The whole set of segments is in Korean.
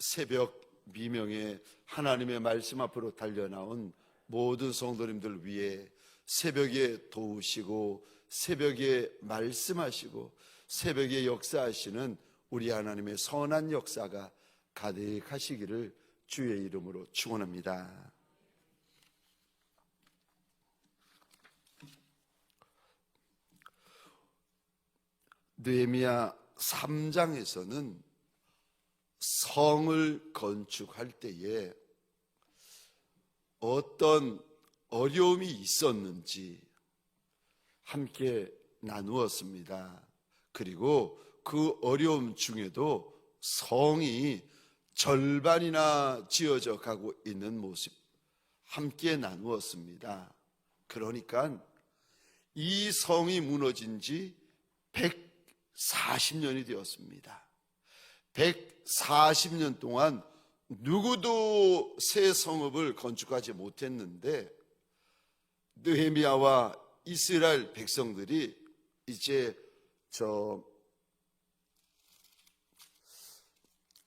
새벽 미명에 하나님의 말씀 앞으로 달려나온 모든 성도님들 위해 새벽에 도우시고 새벽에 말씀하시고 새벽에 역사하시는 우리 하나님의 선한 역사가 가득하시기를 주의 이름으로 축원합니다. 느헤미야 3장에서는 성을 건축할 때에 어떤 어려움이 있었는지 함께 나누었습니다. 그리고 그 어려움 중에도 성이 절반이나 지어져 가고 있는 모습 함께 나누었습니다. 그러니까 이 성이 무너진 지 140년이 되었습니다. 140년 동안 누구도 새 성읍을 건축하지 못했는데 느헤미야와 이스라엘 백성들이 이제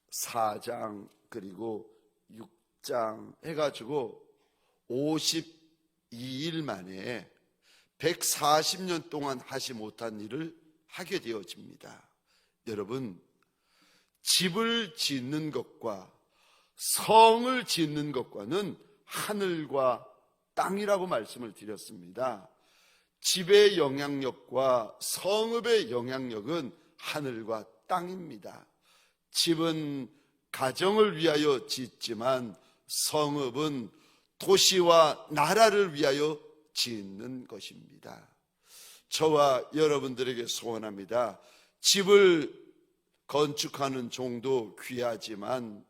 4장 그리고 6장 해가지고 52일 만에 140년 동안 하지 못한 일을 하게 되어집니다. 여러분, 집을 짓는 것과 성을 짓는 것과는 하늘과 땅이라고 말씀을 드렸습니다. 집의 영향력과 성읍의 영향력은 하늘과 땅입니다. 집은 가정을 위하여 짓지만 성읍은 도시와 나라를 위하여 짓는 것입니다. 저와 여러분들에게 소원합니다. 집을 건축하는 종도 귀하지만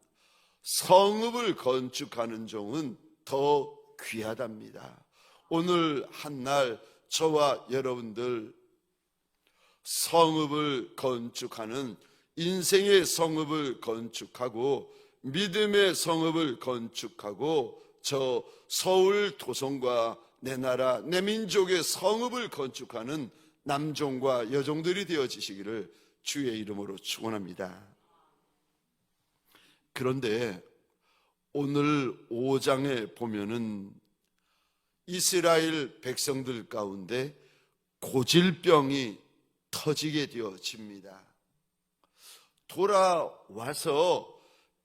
성읍을 건축하는 종은 더 귀하답니다. 오늘 한날 저와 여러분들 성읍을 건축하는 인생의 성읍을 건축하고 믿음의 성읍을 건축하고 저 서울 도성과 내 나라 내 민족의 성읍을 건축하는 남종과 여종들이 되어지시기를 주의 이름으로 축원합니다. 그런데 오늘 5장에 보면은 이스라엘 백성들 가운데 고질병이 터지게 되어집니다. 돌아와서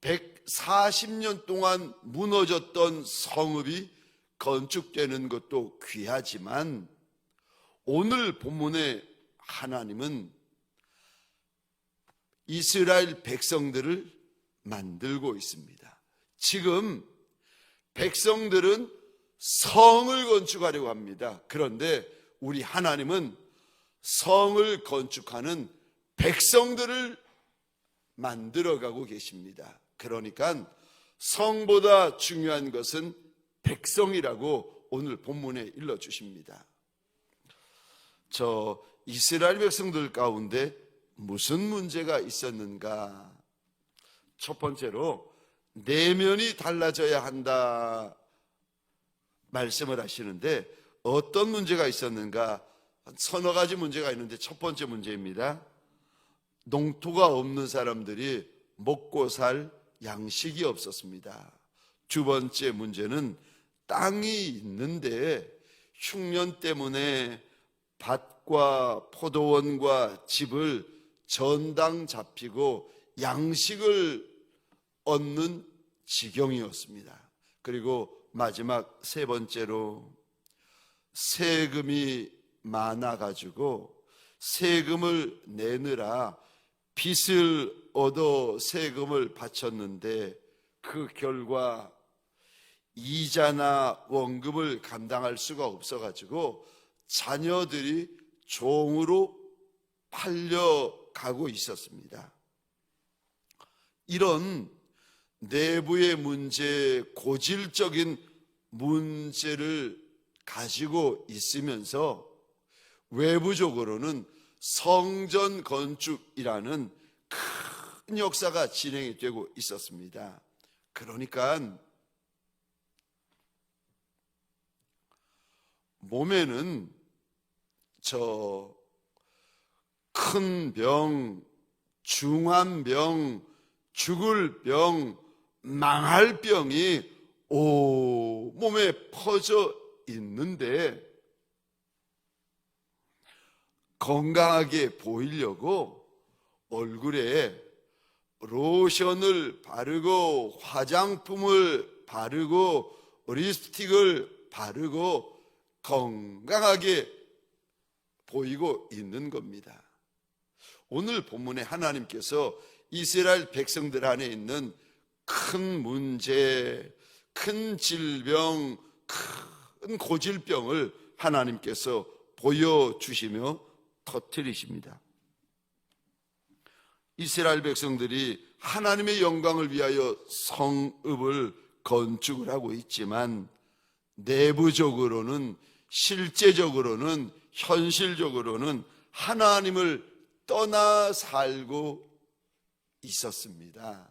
140년 동안 무너졌던 성읍이 건축되는 것도 귀하지만 오늘 본문의 하나님은 이스라엘 백성들을 만들고 있습니다. 지금 백성들은 성을 건축하려고 합니다. 그런데 우리 하나님은 성을 건축하는 백성들을 만들어가고 계십니다. 그러니까 성보다 중요한 것은 백성이라고 오늘 본문에 일러주십니다. 저 이스라엘 백성들 가운데 무슨 문제가 있었는가? 첫 번째로 내면이 달라져야 한다 말씀을 하시는데 어떤 문제가 있었는가? 서너 가지 문제가 있는데 첫 번째 문제입니다. 농토가 없는 사람들이 먹고 살 양식이 없었습니다. 두 번째 문제는 땅이 있는데 흉년 때문에 밭과 포도원과 집을 전당 잡히고 양식을 얻는 지경이었습니다. 그리고 마지막 세 번째로 세금이 많아가지고 세금을 내느라 빚을 얻어 세금을 바쳤는데 그 결과 이자나 원금을 감당할 수가 없어가지고 자녀들이 종으로 팔려가고 있었습니다. 이런 내부의 문제, 고질적인 문제를 가지고 있으면서 외부적으로는 성전 건축이라는 큰 역사가 진행이 되고 있었습니다. 그러니까 몸에는 저 큰 병, 중한 병, 죽을 병, 망할 병이 온몸에 퍼져 있는데 건강하게 보이려고 얼굴에 로션을 바르고 화장품을 바르고 립스틱을 바르고 건강하게 보이고 있는 겁니다. 오늘 본문에 하나님께서 이스라엘 백성들 안에 있는 큰 문제, 큰 질병, 큰 고질병을 하나님께서 보여주시며 터뜨리십니다. 이스라엘 백성들이 하나님의 영광을 위하여 성읍을 건축을 하고 있지만 내부적으로는, 실제적으로는, 현실적으로는 하나님을 떠나 살고 있었습니다.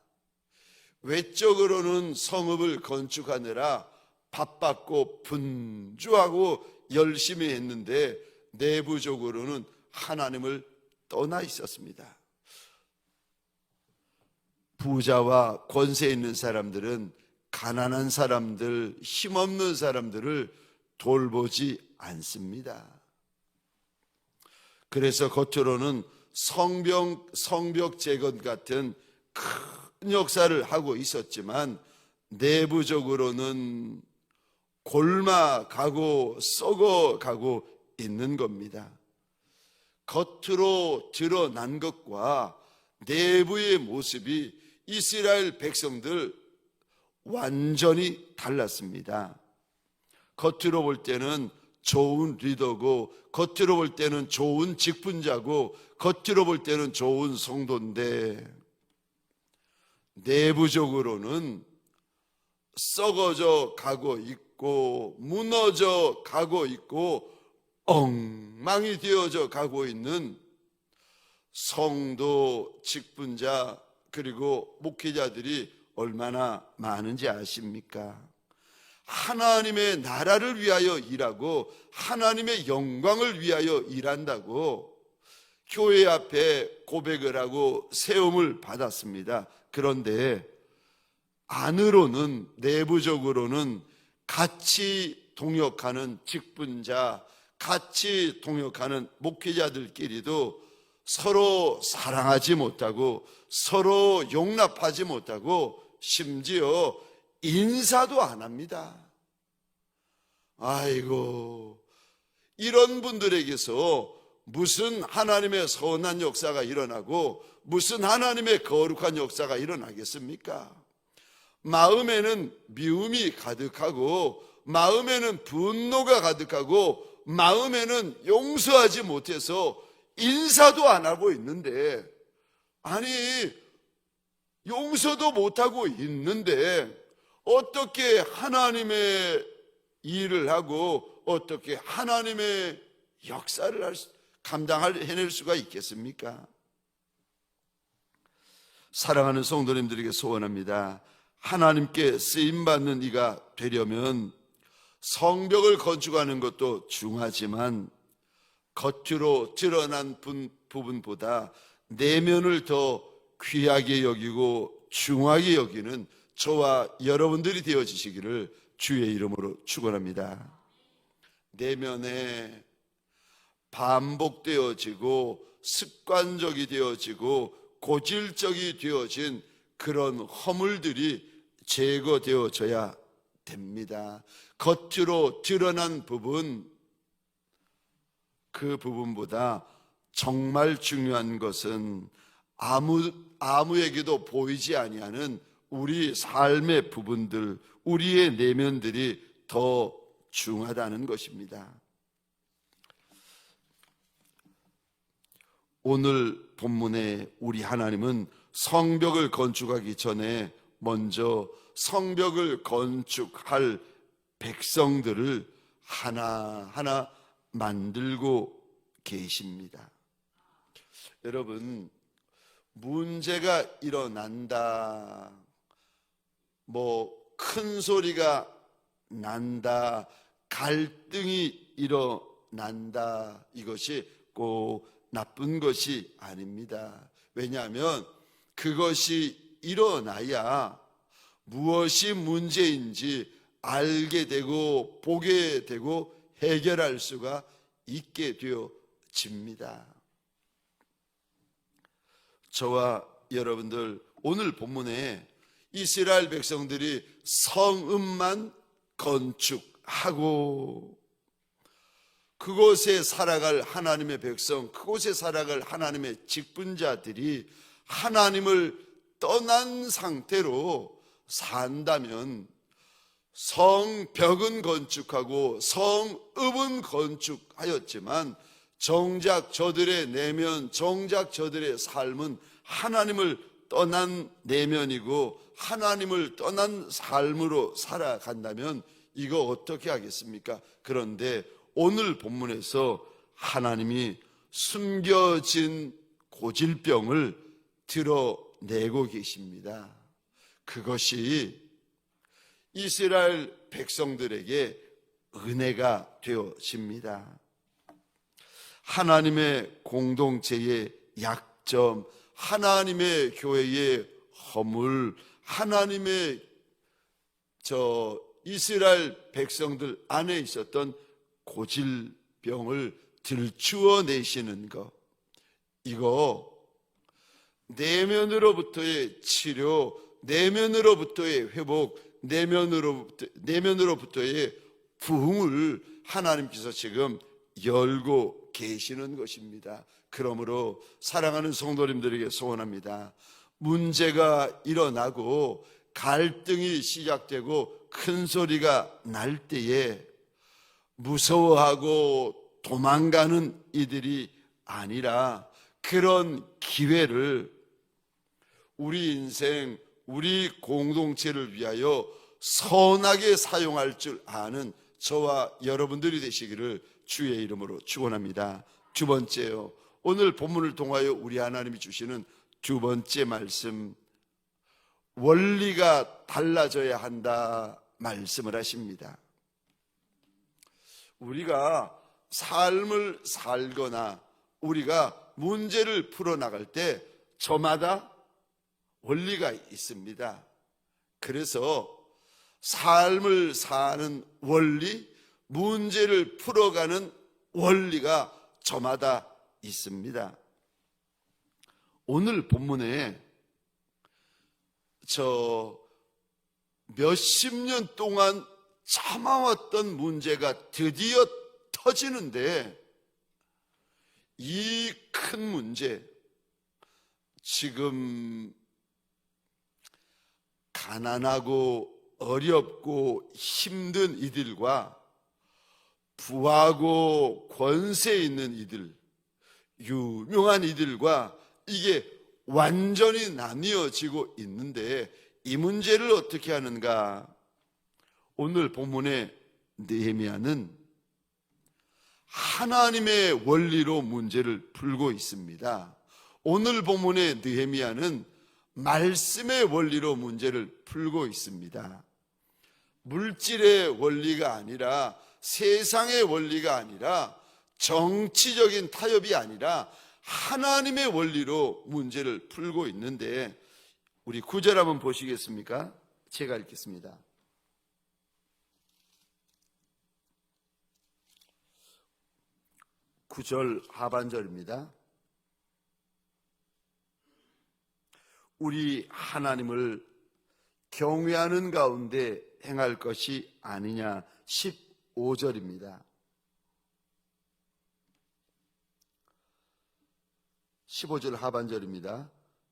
외적으로는 성읍을 건축하느라 바빴고 분주하고 열심히 했는데 내부적으로는 하나님을 떠나 있었습니다. 부자와 권세 있는 사람들은 가난한 사람들, 힘없는 사람들을 돌보지 않습니다. 그래서 겉으로는 성벽 재건 같은 큰 역사를 하고 있었지만 내부적으로는 골마가고 썩어가고 있는 겁니다. 겉으로 드러난 것과 내부의 모습이 이스라엘 백성들 완전히 달랐습니다. 겉으로 볼 때는 좋은 리더고, 겉으로 볼 때는 좋은 직분자고, 겉으로 볼 때는 좋은 성도인데 내부적으로는 썩어져 가고 있고 무너져 가고 있고 엉망이 되어져 가고 있는 성도, 직분자 그리고 목회자들이 얼마나 많은지 아십니까? 하나님의 나라를 위하여 일하고 하나님의 영광을 위하여 일한다고 교회 앞에 고백을 하고 세움을 받았습니다. 그런데 안으로는, 내부적으로는 같이 동역하는 직분자, 같이 동역하는 목회자들끼리도 서로 사랑하지 못하고 서로 용납하지 못하고 심지어 인사도 안 합니다. 아이고, 이런 분들에게서 무슨 하나님의 선한 역사가 일어나고 무슨 하나님의 거룩한 역사가 일어나겠습니까? 마음에는 미움이 가득하고 마음에는 분노가 가득하고 마음에는 용서하지 못해서 인사도 안 하고 있는데, 아니 용서도 못하고 있는데 어떻게 하나님의 일을 하고 어떻게 하나님의 역사를 해낼 수가 있겠습니까? 사랑하는 성도님들에게 소원합니다. 하나님께 쓰임받는 이가 되려면 성벽을 건축하는 것도 중요하지만 겉으로 드러난 부분보다 내면을 더 귀하게 여기고 중하게 여기는 저와 여러분들이 되어지시기를 주의 이름으로 축원합니다. 내면에 반복되어지고 습관적이 되어지고 고질적이 되어진 그런 허물들이 제거되어져야 됩니다. 겉으로 드러난 부분, 그 부분보다 정말 중요한 것은 아무에게도 보이지 아니하는 우리 삶의 부분들, 우리의 내면들이 더 중요하다는 것입니다. 오늘 본문에 우리 하나님은 성벽을 건축하기 전에 먼저 성벽을 건축할 백성들을 하나하나 만들고 계십니다. 여러분, 문제가 일어난다, 큰 소리가 난다, 갈등이 일어난다, 이것이 꼭 나쁜 것이 아닙니다. 왜냐하면 그것이 일어나야 무엇이 문제인지 알게 되고 보게 되고 해결할 수가 있게 되어집니다. 저와 여러분들, 오늘 본문에 이스라엘 백성들이 성읍만 건축하고 그곳에 살아갈 하나님의 백성, 그곳에 살아갈 하나님의 직분자들이 하나님을 떠난 상태로 산다면 성벽은 건축하고 성읍은 건축하였지만 정작 저들의 내면, 정작 저들의 삶은 하나님을 떠난 내면이고 하나님을 떠난 삶으로 살아간다면 이거 어떻게 하겠습니까? 그런데 오늘 본문에서 하나님이 숨겨진 고질병을 드러내고 계십니다. 그것이 이스라엘 백성들에게 은혜가 되어집니다. 하나님의 공동체의 약점, 하나님의 교회의 허물, 하나님의 이스라엘 백성들 안에 있었던 고질병을 들추어내시는 것, 이거 내면으로부터의 치료, 내면으로부터의 회복, 내면으로부터의 부흥을 하나님께서 지금 열고 계시는 것입니다. 그러므로 사랑하는 성도님들에게 소원합니다. 문제가 일어나고 갈등이 시작되고 큰 소리가 날 때에 무서워하고 도망가는 이들이 아니라 그런 기회를 우리 인생, 우리 공동체를 위하여 선하게 사용할 줄 아는 저와 여러분들이 되시기를 주의 이름으로 축원합니다. 두 번째요, 오늘 본문을 통하여 우리 하나님이 주시는 두 번째 말씀, 원리가 달라져야 한다 말씀을 하십니다. 우리가 삶을 살거나 우리가 문제를 풀어나갈 때 저마다 원리가 있습니다. 그래서 삶을 사는 원리, 문제를 풀어가는 원리가 저마다 있습니다. 오늘 본문에 몇십 년 동안 참아왔던 문제가 드디어 터지는데 이 큰 문제, 지금 가난하고 어렵고 힘든 이들과 부하고 권세 있는 이들, 유명한 이들과 이게 완전히 나뉘어지고 있는데 이 문제를 어떻게 하는가? 오늘 본문의 느헤미야는 하나님의 원리로 문제를 풀고 있습니다. 오늘 본문의 느헤미야는 말씀의 원리로 문제를 풀고 있습니다. 물질의 원리가 아니라, 세상의 원리가 아니라, 정치적인 타협이 아니라 하나님의 원리로 문제를 풀고 있는데 우리 9절 한번 보시겠습니까? 제가 읽겠습니다. 9절 하반절입니다. 우리 하나님을 경외하는 가운데 행할 것이 아니냐. 15절입니다. 15절 하반절입니다.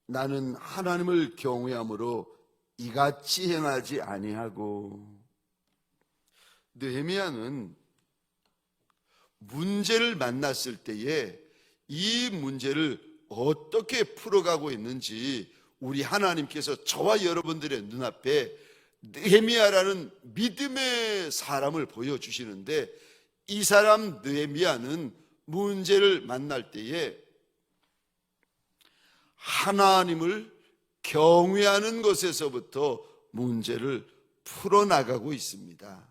나는 하나님을 경외함으로 이같이 행하지 아니하고. 느헤미야는 문제를 만났을 때에 이 문제를 어떻게 풀어가고 있는지 우리 하나님께서 저와 여러분들의 눈앞에 느헤미야라는 믿음의 사람을 보여주시는데, 이 사람 느헤미야는 문제를 만날 때에 하나님을 경외하는 것에서부터 문제를 풀어나가고 있습니다.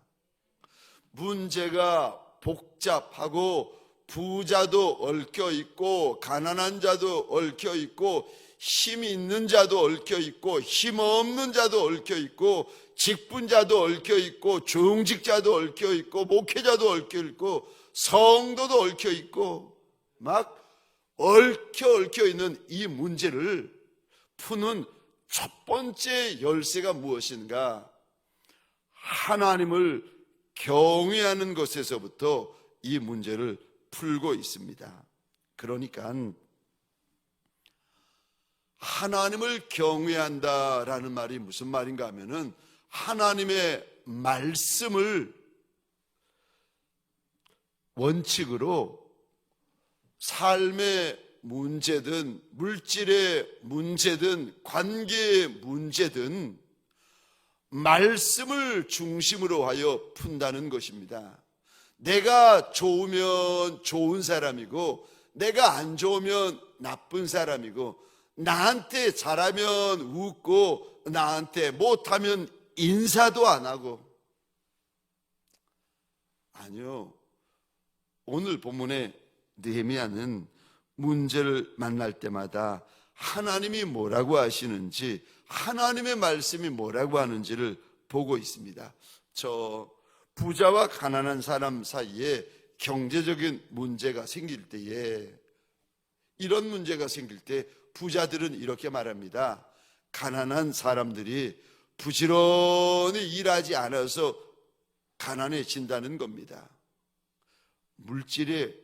문제가 복잡하고 부자도 얽혀 있고 가난한 자도 얽혀 있고 힘이 있는 자도 얽혀 있고 힘 없는 자도 얽혀 있고 직분자도 얽혀 있고 중직자도 얽혀 있고 목회자도 얽혀 있고 성도도 얽혀 있고 막 얽혀 있는 이 문제를 푸는 첫 번째 열쇠가 무엇인가? 하나님을 경외하는 것에서부터 이 문제를 풀고 있습니다. 그러니까 하나님을 경외한다라는 말이 무슨 말인가 하면은 하나님의 말씀을 원칙으로 삶의 문제든 물질의 문제든 관계의 문제든 말씀을 중심으로 하여 푼다는 것입니다. 내가 좋으면 좋은 사람이고 내가 안 좋으면 나쁜 사람이고 나한테 잘하면 웃고 나한테 못하면 인사도 안 하고. 아니요, 오늘 본문에 느헤미야는 문제를 만날 때마다 하나님이 뭐라고 하시는지, 하나님의 말씀이 뭐라고 하는지를 보고 있습니다. 저 부자와 가난한 사람 사이에 경제적인 문제가 생길 때에, 이런 문제가 생길 때 부자들은 이렇게 말합니다. 가난한 사람들이 부지런히 일하지 않아서 가난해진다는 겁니다. 물질의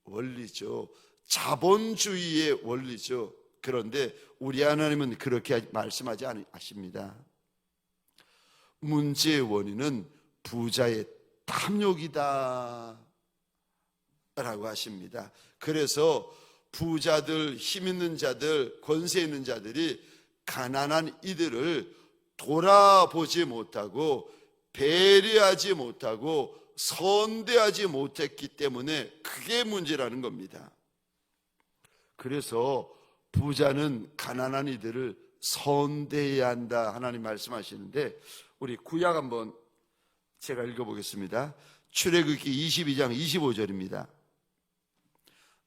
원리죠. 자본주의의 원리죠. 그런데 우리 하나님은 그렇게 말씀하지 않으십니다. 문제의 원인은 부자의 탐욕이다 라고 하십니다. 그래서 부자들, 힘 있는 자들, 권세 있는 자들이 가난한 이들을 돌아보지 못하고 배려하지 못하고 선대하지 못했기 때문에 그게 문제라는 겁니다. 그래서 부자는 가난한 이들을 선대해야 한다 하나님 말씀하시는데, 우리 구약 한번 제가 읽어보겠습니다. 출애굽기 22장 25절입니다.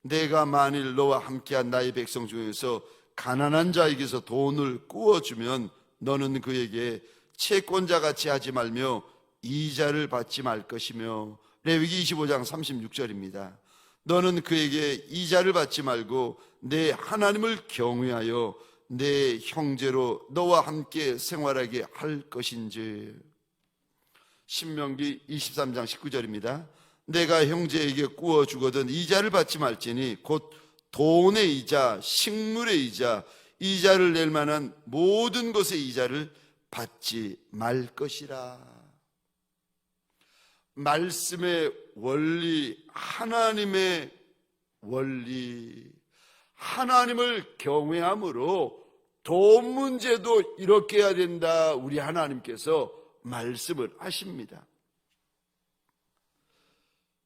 내가 만일 너와 함께한 나의 백성 중에서 가난한 자에게서 돈을 꾸어주면 너는 그에게 채권자같이 하지 말며 이자를 받지 말 것이며, 레위기 25장 36절입니다. 너는 그에게 이자를 받지 말고 내 하나님을 경외하여 내 형제로 너와 함께 생활하게 할 것인지. 신명기 23장 19절입니다. 내가 형제에게 꾸어 주거든 이자를 받지 말지니 곧 돈의 이자, 식물의 이자, 이자를 낼 만한 모든 것의 이자를 받지 말 것이라. 말씀의 원리, 하나님의 원리, 하나님을 경외함으로 돈 문제도 이렇게 해야 된다, 우리 하나님께서 말씀을 하십니다.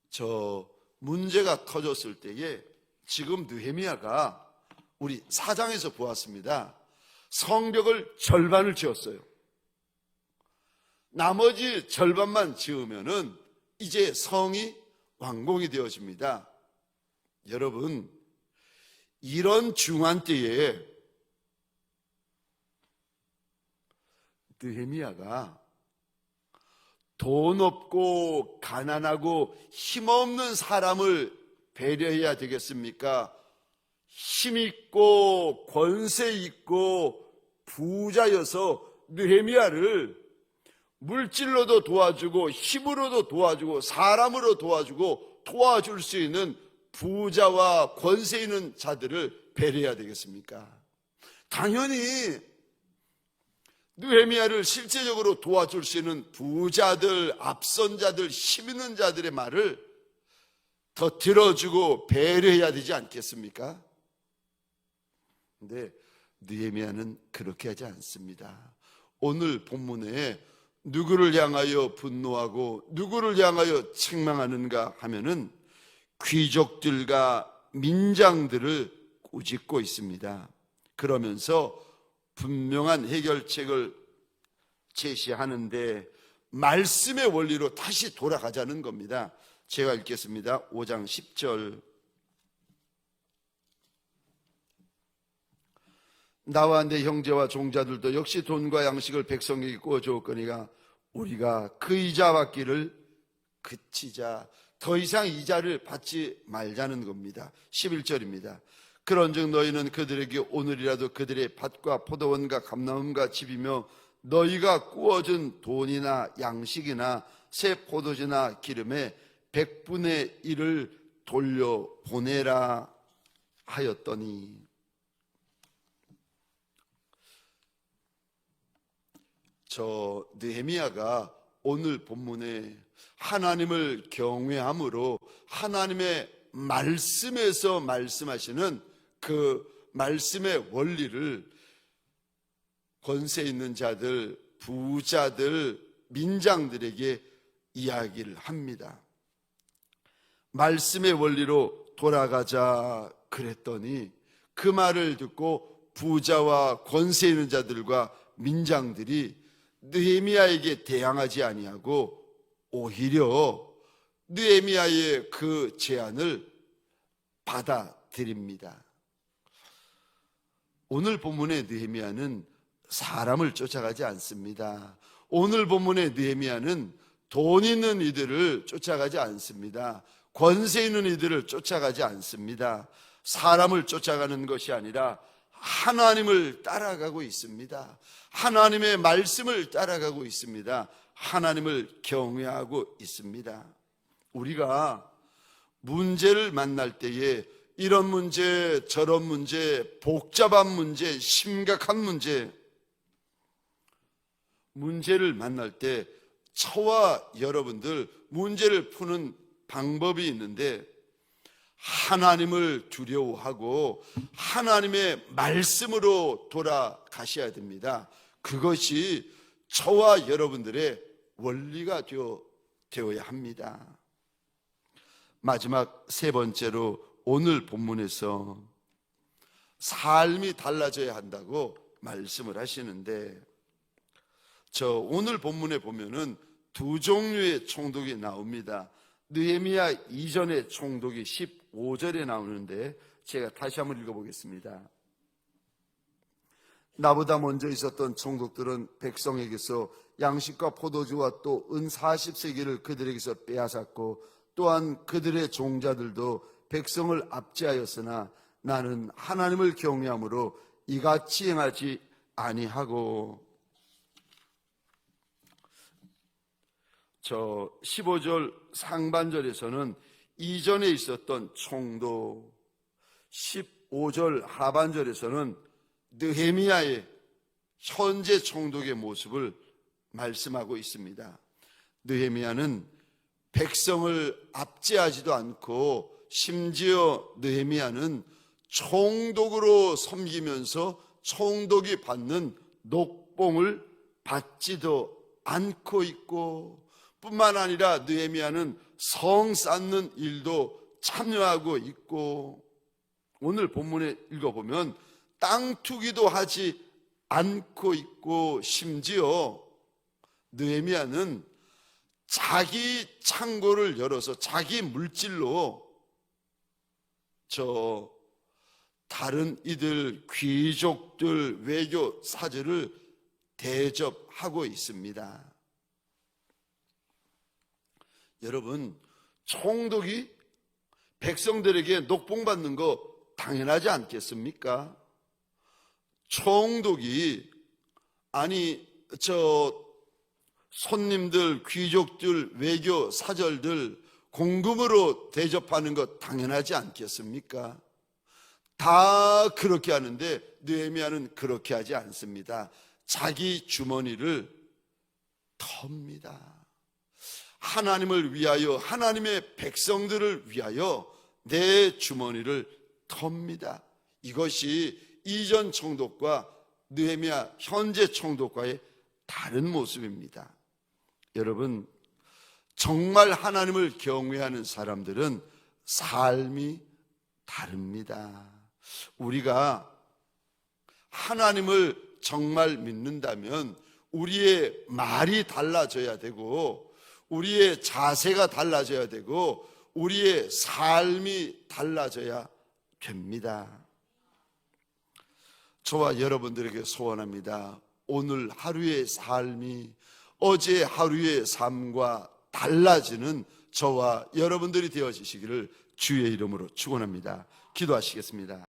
저 문제가 터졌을 때에 지금 느헤미야가 우리 4장에서 보았습니다. 성벽을 절반을 지었어요. 나머지 절반만 지으면은 이제 성이 완공이 되어집니다. 여러분, 이런 중한 때에 느헤미야가 돈 없고 가난하고 힘없는 사람을 배려해야 되겠습니까? 힘 있고 권세 있고 부자여서 느헤미야를 물질로도 도와주고 힘으로도 도와주고 사람으로 도와줄 수 있는 부자와 권세 있는 자들을 배려해야 되겠습니까? 당연히 느헤미야를 실제적으로 도와줄 수 있는 부자들, 앞선 자들, 힘 있는 자들의 말을 더 들어주고 배려해야 되지 않겠습니까? 근데 느헤미야는 그렇게 하지 않습니다. 오늘 본문에 누구를 향하여 분노하고 누구를 향하여 책망하는가 하면은 귀족들과 민장들을 꾸짖고 있습니다. 그러면서 분명한 해결책을 제시하는데 말씀의 원리로 다시 돌아가자는 겁니다. 제가 읽겠습니다. 5장 10절. 나와 내 형제와 종자들도 역시 돈과 양식을 백성에게 구워주었거니와 우리가 그 이자 받기를 그치자. 더 이상 이자를 받지 말자는 겁니다. 11절입니다. 그런즉 너희는 그들에게 오늘이라도 그들의 밭과 포도원과 감나무과 집이며 너희가 구워준 돈이나 양식이나 새 포도주나 기름에 100분의 1을 돌려보내라 하였더니, 저 느헤미야가 오늘 본문에 하나님을 경외함으로 하나님의 말씀에서 말씀하시는 그 말씀의 원리를 권세 있는 자들, 부자들, 민장들에게 이야기를 합니다. 말씀의 원리로 돌아가자 그랬더니 그 말을 듣고 부자와 권세 있는 자들과 민장들이 느헤미야에게 대항하지 아니하고 오히려 느헤미야의 그 제안을 받아들입니다. 오늘 본문의 느헤미야는 사람을 쫓아가지 않습니다. 오늘 본문의 느헤미야는 돈 있는 이들을 쫓아가지 않습니다. 권세 있는 이들을 쫓아가지 않습니다. 사람을 쫓아가는 것이 아니라 하나님을 따라가고 있습니다. 하나님의 말씀을 따라가고 있습니다. 하나님을 경외하고 있습니다. 우리가 문제를 만날 때에 이런 문제, 저런 문제, 복잡한 문제, 심각한 문제를 만날 때 저와 여러분들 문제를 푸는 방법이 있는데 하나님을 두려워하고 하나님의 말씀으로 돌아가셔야 됩니다. 그것이 저와 여러분들의 원리가 되어야 합니다. 마지막 세 번째로 오늘 본문에서 삶이 달라져야 한다고 말씀을 하시는데, 저 오늘 본문에 보면은 두 종류의 총독이 나옵니다. 느헤미야 이전의 총독이 15절에 나오는데 제가 다시 한번 읽어보겠습니다. 나보다 먼저 있었던 총독들은 백성에게서 양식과 포도주와 또 은 40세기를 그들에게서 빼앗았고 또한 그들의 종자들도 백성을 압제하였으나 나는 하나님을 경외함으로 이같이 행하지 아니하고, 저 15절 상반절에서는 이전에 있었던 총독, 15절 하반절에서는 느헤미야의 현재 총독의 모습을 말씀하고 있습니다. 느헤미야는 백성을 압제하지도 않고 심지어 느헤미야는 총독으로 섬기면서 총독이 받는 녹봉을 받지도 않고 있고, 뿐만 아니라 느헤미야는 성 쌓는 일도 참여하고 있고, 오늘 본문에 읽어보면 땅 투기도 하지 않고 있고, 심지어 느헤미야는 자기 창고를 열어서 자기 물질로 다른 이들 귀족들 외교 사절을 대접하고 있습니다. 여러분, 총독이 백성들에게 녹봉 받는 거 당연하지 않겠습니까? 총독이 손님들, 귀족들, 외교 사절들 공금으로 대접하는 것 당연하지 않겠습니까? 다 그렇게 하는데 느헤미야는 그렇게 하지 않습니다. 자기 주머니를 텁니다. 하나님을 위하여, 하나님의 백성들을 위하여 내 주머니를 텁니다. 이것이 이전 총독과 느헤미야 현재 총독과의 다른 모습입니다. 여러분, 정말 하나님을 경외하는 사람들은 삶이 다릅니다. 우리가 하나님을 정말 믿는다면 우리의 말이 달라져야 되고, 우리의 자세가 달라져야 되고, 우리의 삶이 달라져야 됩니다. 저와 여러분들에게 소원합니다. 오늘 하루의 삶이 어제 하루의 삶과 달라지는 저와 여러분들이 되어지시기를 주의 이름으로 축원합니다. 기도하시겠습니다.